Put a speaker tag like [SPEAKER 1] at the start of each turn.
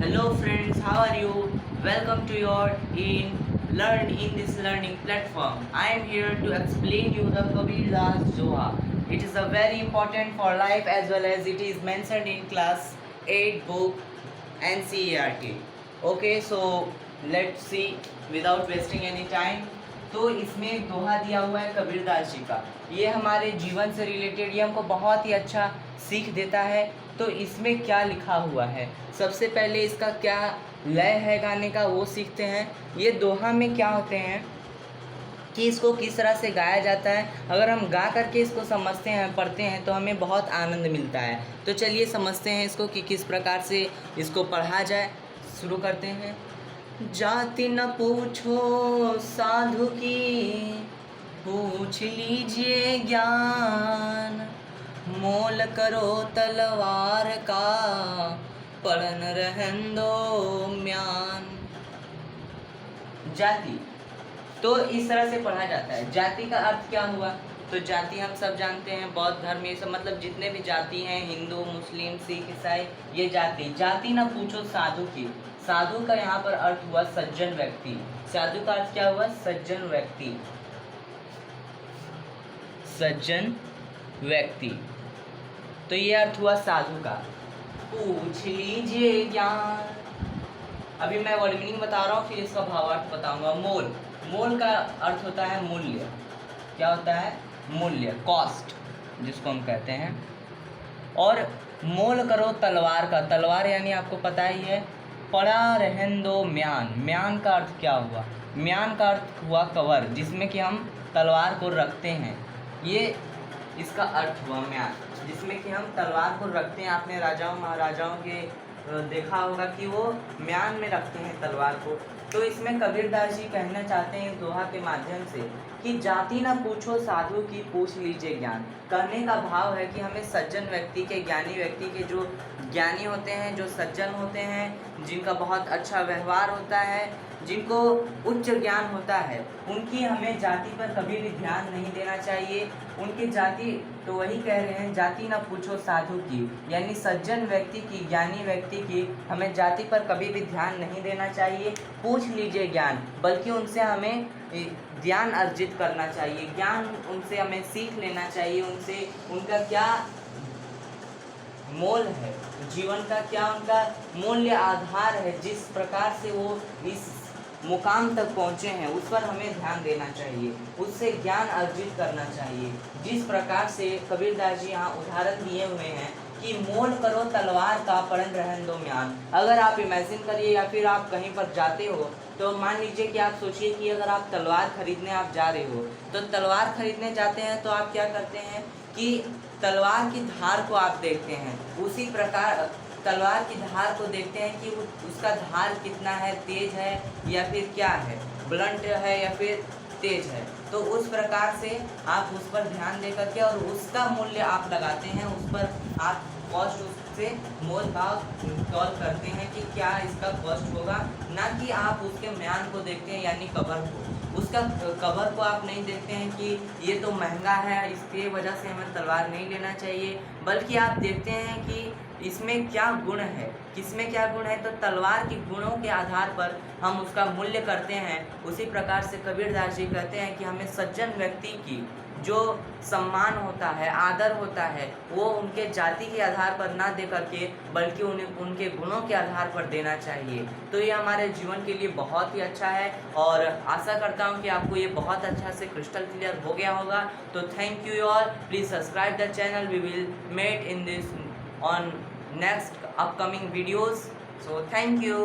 [SPEAKER 1] Hello friends, how are you? Welcome to your Learn in this learning platform. I am here to explain you the Kabir Das Zoha. It is a very important for life as well as it is mentioned in class 8 book NCERT. Okay, so let's see without wasting any time. तो इसमें एक दोहा दिया हुआ है कबीरदास जी का। ये हमारे जीवन से रिलेटेड, ये हमको बहुत ही अच्छा सीख देता है। तो इसमें क्या लिखा हुआ है, सबसे पहले इसका क्या लय है गाने का वो सीखते हैं। ये दोहा में क्या होते हैं कि इसको किस तरह से गाया जाता है। अगर हम गा करके इसको समझते हैं, पढ़ते हैं तो हमें बहुत आनंद मिलता है। तो चलिए समझते हैं इसको कि किस प्रकार से इसको पढ़ा जाए। शुरू करते हैं। जाति न पूछो साधु की, पूछ लीजिए ज्ञान। मोल करो तलवार का, पड़न रहन दो म्यान। जाति तो इस तरह से पढ़ा जाता है। जाति का अर्थ क्या हुआ? तो जाति हम सब जानते हैं, बौद्ध धर्म ये सब, मतलब जितने भी जाति हैं, हिंदू मुस्लिम सिख ईसाई, ये जाति। जाति ना पूछो साधु की। साधु का यहाँ पर अर्थ हुआ सज्जन व्यक्ति। साधु का अर्थ क्या हुआ? सज्जन व्यक्ति। सज्जन व्यक्ति, तो ये अर्थ हुआ साधु का। पूछ लीजिए ज्ञान। अभी मैं वर्ड मीनिंग बता रहा हूँ, फिर इसका भावार्थ बताऊंगा। मोल, मोल का अर्थ होता है मूल्य। क्या होता है? मूल्य, कॉस्ट जिसको हम कहते हैं। और मोल करो तलवार का, तलवार यानी आपको पता ही है। पड़ा रहन दो म्यान। म्यान का अर्थ क्या हुआ? म्यान का अर्थ हुआ कवर, जिसमें कि हम तलवार को रखते हैं। ये इसका अर्थ हुआ म्यान, जिसमें कि हम तलवार को रखते हैं। आपने राजाओं महाराजाओं के देखा होगा कि वो म्यान में रखते हैं तलवार को। तो इसमें कबीरदास जी कहना चाहते हैं दोहा के माध्यम से कि जाति ना पूछो साधु की, पूछ लीजिए ज्ञान। कहने का भाव है कि हमें सज्जन व्यक्ति के, ज्ञानी व्यक्ति के, जो ज्ञानी होते हैं, जो सज्जन होते हैं, जिनका बहुत अच्छा व्यवहार होता है, जिनको उच्च ज्ञान होता है, उनकी हमें जाति पर कभी भी ध्यान नहीं देना चाहिए। उनकी जाति, तो वही कह रहे हैं, जाति ना पूछो साधु की, यानी सज्जन व्यक्ति की, ज्ञानी व्यक्ति की हमें जाति पर कभी भी ध्यान नहीं देना चाहिए। पूछ लीजिए ज्ञान, बल्कि उनसे हमें ज्ञान अर्जित करना चाहिए। ज्ञान उनसे हमें सीख लेना चाहिए। उनसे उनका क्या मोल है, जीवन का क्या उनका मूल्य आधार है, जिस प्रकार से वो इस मुकाम तक पहुँचे हैं, उस पर हमें ध्यान देना चाहिए। उससे ज्ञान अर्जित करना चाहिए। जिस प्रकार से कबीरदास जी यहाँ उदाहरण दिए हुए हैं कि मोल करो तलवार का, पड़न रहन दो म्यान। अगर आप इमेजिन करिए, या फिर आप कहीं पर जाते हो, तो मान लीजिए कि आप सोचिए कि अगर आप तलवार खरीदने आप जा रहे हो, तो तलवार खरीदने जाते हैं तो आप क्या करते हैं कि तलवार की धार को आप देखते हैं। उसी प्रकार तलवार की धार को देखते हैं कि उसका धार कितना है, तेज है या फिर क्या है, ब्लंट है या फिर तेज है। तो उस प्रकार से आप उस पर ध्यान दे करके और उसका मूल्य आप लगाते हैं, उस पर आप कॉस्ट, उससे मोल भाव तौल करते हैं कि क्या इसका कॉस्ट होगा, ना कि आप उसके म्यान को देखते हैं, यानी कवर को। उसका कवर को आप नहीं देखते हैं कि ये तो महंगा है, इसके वजह से हमें तलवार नहीं लेना चाहिए, बल्कि आप देखते हैं कि इसमें क्या गुण है, किसमें क्या गुण है। तो तलवार के गुणों के आधार पर हम उसका मूल्य करते हैं। उसी प्रकार से कबीरदास जी कहते हैं कि हमें सज्जन व्यक्ति की जो सम्मान होता है, आदर होता है, वो उनके जाति के आधार पर ना दे करके, बल्कि उन्हें उनके गुणों के आधार पर देना चाहिए। तो ये हमारे जीवन के लिए बहुत ही अच्छा है, और आशा करता हूँ कि आपको ये बहुत अच्छा से क्रिस्टल क्लियर हो गया होगा। तो thank you all, please subscribe the channel. We will meet in this on next upcoming videos. So thank you.